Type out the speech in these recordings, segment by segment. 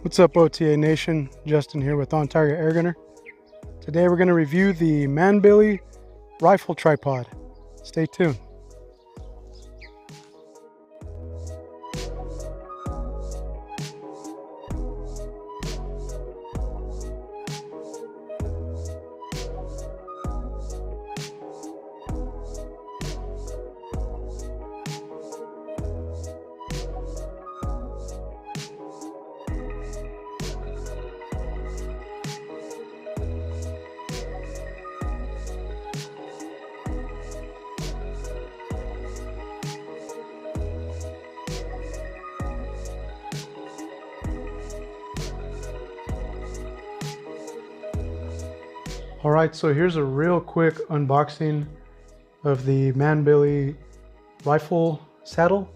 What's up, OTA Nation? Justin here with OneTigris Airgunner. Today we're going to review the Manbily rifle tripod. Stay tuned. Alright, so here's a real quick unboxing of the Manbily rifle saddle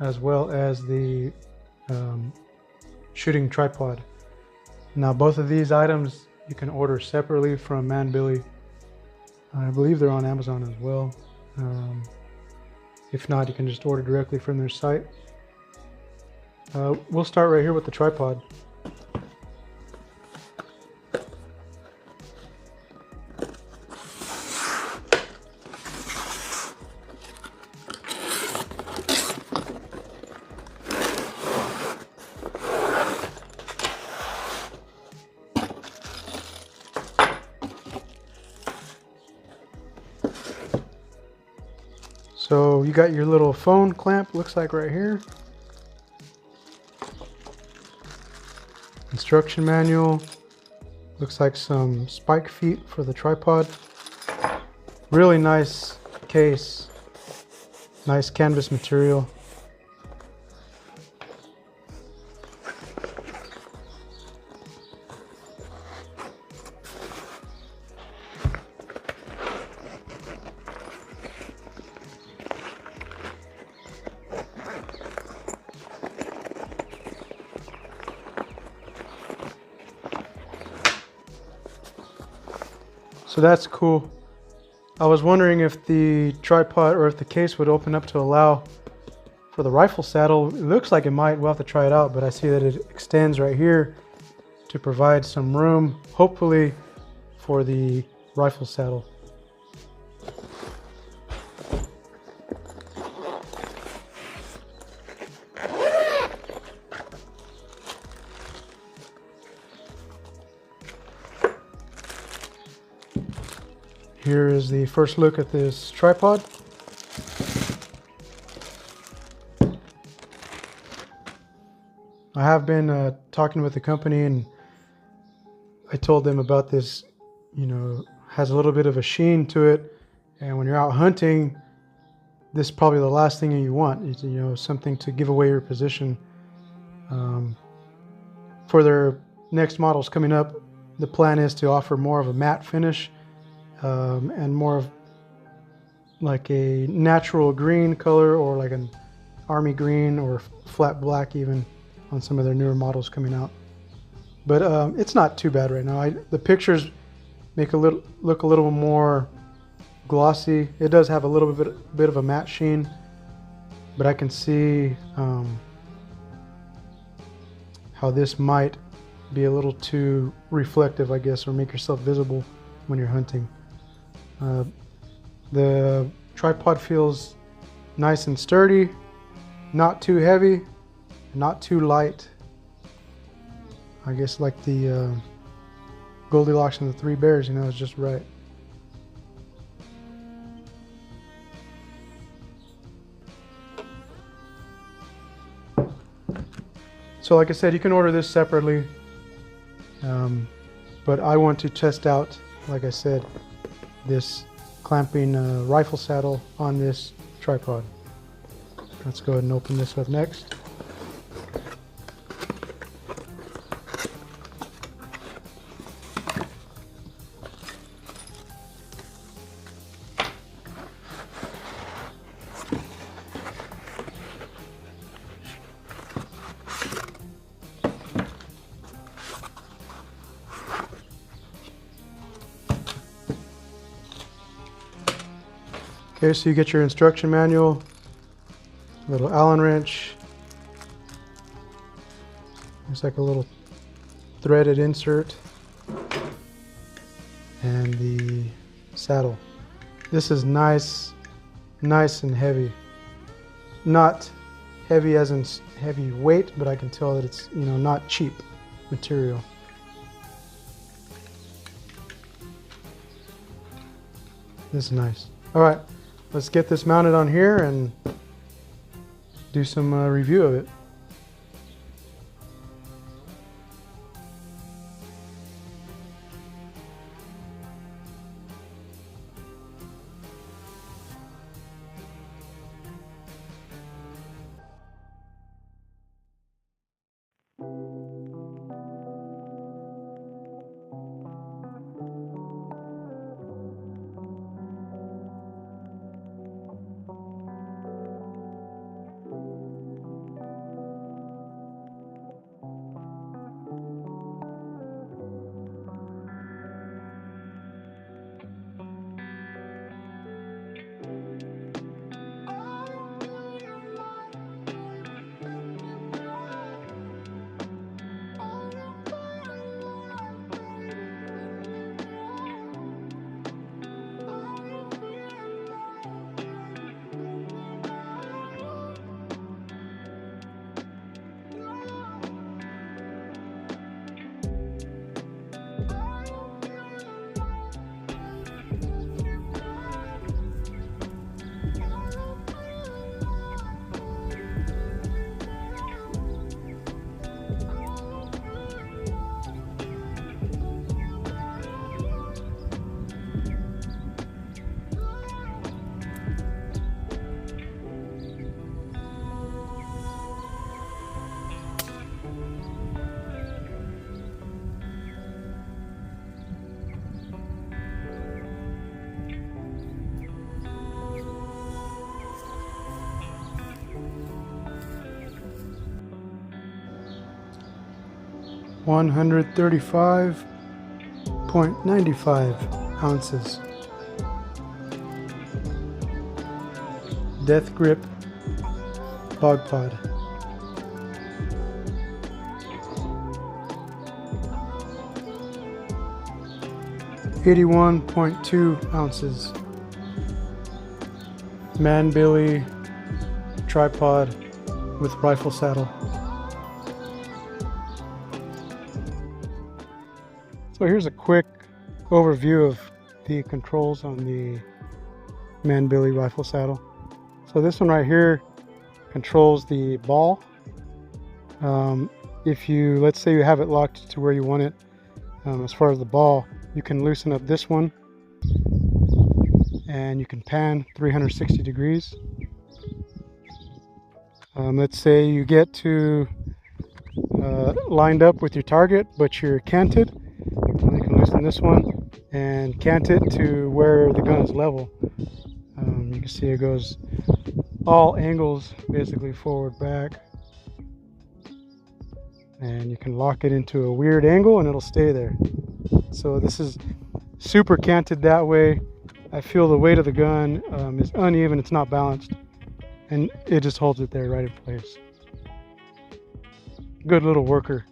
as well as the shooting tripod. Now both of these items you can order separately from Manbily. I believe they're on Amazon as well. If not, you can just order directly from their site. We'll start right here with the tripod. So you got your little phone clamp, looks like right here. Instruction manual. Looks like some spike feet for the tripod. Really nice case. Nice canvas material. So that's cool. I was wondering if the tripod or if the case would open up to allow for the rifle saddle. It looks like it might. We'll have to try it out, but I see that it extends right here to provide some room, hopefully, for the rifle saddle. Here is the first look at this tripod. I have been talking with the company, and I told them about this, has a little bit of a sheen to it, and when you're out hunting, this is probably the last thing you want. It's, something to give away your position. For their next models coming up, the plan is to offer more of a matte finish. And more of like a natural green color, or like an army green or flat black even on some of their newer models coming out. But it's not too bad right now. The pictures make look a little more glossy. It does have a little bit of a matte sheen, but I can see how this might be a little too reflective, I guess, or make yourself visible when you're hunting. The tripod feels nice and sturdy, not too heavy, not too light. I guess like the Goldilocks and the Three Bears, it's just right. So like I said, you can order this separately, but I want to test out, like I said, this clamping rifle saddle on this tripod. Let's go ahead and open this up next. Okay, so you get your instruction manual, little Allen wrench. It's like a little threaded insert and the saddle. This is nice and heavy. Not heavy as in heavy weight, but I can tell that it's, you know, not cheap material. This is nice. All right, let's get this mounted on here and do some review of it. $135.95 ounces. Deathgrip Bog Pod. $81.2 ounces. Manbily tripod with rifle saddle. So here's a quick overview of the controls on the Manbily rifle saddle. So this one right here controls the ball. If you, let's say you have it locked to where you want it, as far as the ball, you can loosen up this one and you can pan 360 degrees. Let's say you get to lined up with your target, but you're canted. You can loosen this one and cant it to where the gun is level. You can see it goes all angles, basically forward, back, and you can lock it into a weird angle and it'll stay there. So this is super canted that way. I feel the weight of the gun is uneven, it's not balanced, and it just holds it there right in place. Good little worker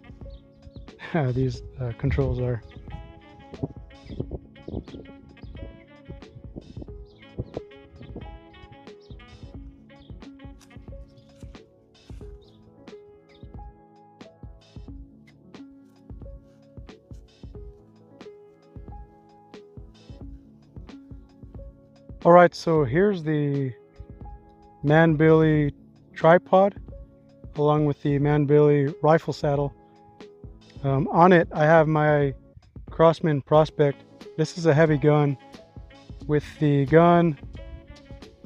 these controls are. Alright, so here's the Manbily tripod along with the Manbily rifle saddle. On it I have my Crosman Prospect. This is a heavy gun with the gun,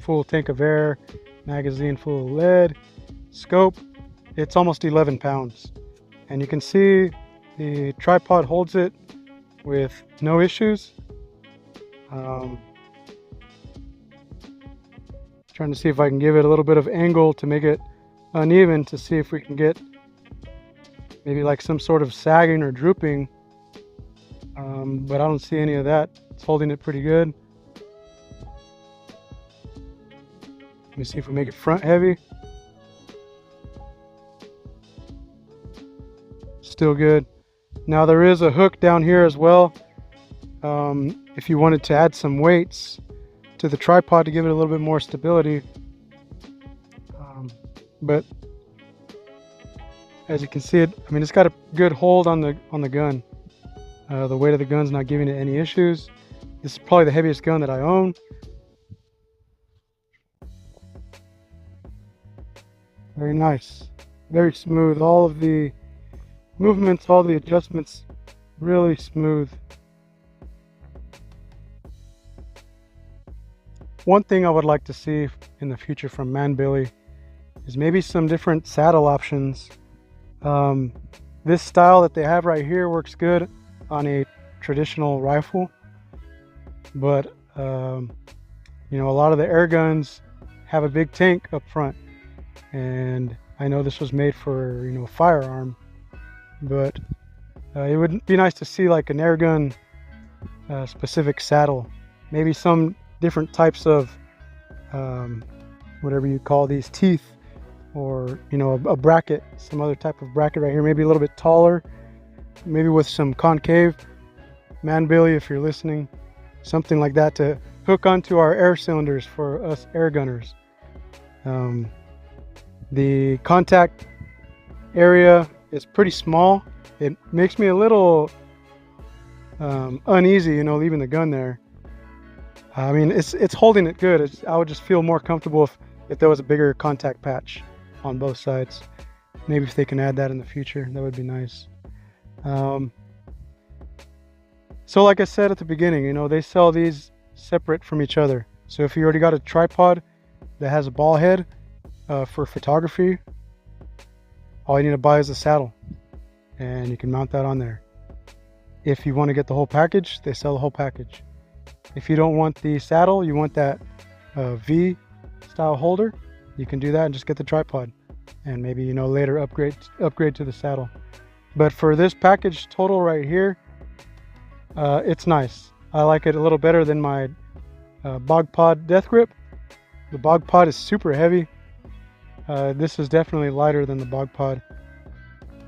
full tank of air, magazine full of lead, scope. It's almost 11 pounds. And you can see the tripod holds it with no issues. Trying to see if I can give it a little bit of angle to make it uneven, to see if we can get maybe like some sort of sagging or drooping, but I don't see any of that. It's holding it pretty good. Let me see if we make it front heavy. Still good. Now there is a hook down here as well. If you wanted to add some weights to the tripod to give it a little bit more stability. But as you can see, it's got a good hold on the gun. The weight of the gun's not giving it any issues. This is probably the heaviest gun that I own. Very nice, very smooth. All of the movements, all the adjustments, really smooth. One thing I would like to see in the future from Manbily is maybe some different saddle options. This style that they have right here works good on a traditional rifle, but you know, a lot of the air guns have a big tank up front, and I know this was made for, you know, a firearm, but it would be nice to see like an air gun specific saddle, maybe some different types of whatever you call these, teeth, or, you know, a bracket, some other type of bracket right here, maybe a little bit taller, maybe with some concave. Manbily, if you're listening, something like that to hook onto our air cylinders for us air gunners. The contact area is pretty small. It makes me a little uneasy, you know, leaving the gun there. I mean, it's holding it good. I would just feel more comfortable if there was a bigger contact patch on both sides. Maybe if they can add that in the future, that would be nice. So like I said at the beginning, you know, they sell these separate from each other. So if you already got a tripod that has a ball head for photography, all you need to buy is a saddle, and you can mount that on there. If you want to get the whole package, they sell the whole package. If you don't want the saddle, you want that V style holder, you can do that and just get the tripod, and maybe, you know, later upgrade to the saddle. But for this package total right here, it's nice. I like it a little better than my Bog Deathgrip. The Bog is super heavy. This is definitely lighter than the Bog.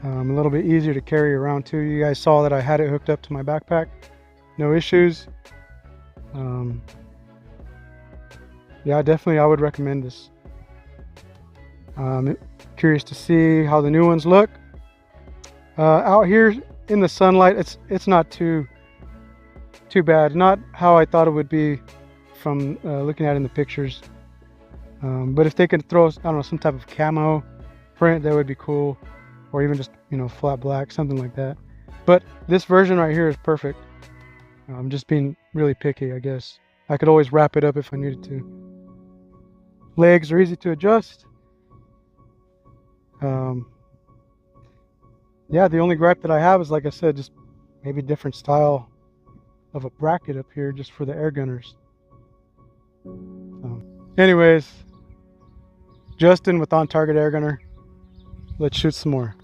A little bit easier to carry around too. You guys saw that I had it hooked up to my backpack, no issues. Yeah, definitely I would recommend this. Curious to see how the new ones look. Out here in the sunlight, it's not too bad. Not how I thought it would be from looking at it in the pictures. But if they could throw, I don't know, some type of camo print, that would be cool. Or even just, you know, flat black, something like that. But this version right here is perfect. I'm just being really picky, I guess. I could always wrap it up if I needed to. Legs are easy to adjust. Yeah, the only gripe that I have is, like I said, just maybe different style of a bracket up here just for the air gunners. Anyways, Justin with On Target Air Gunner. Let's shoot some more.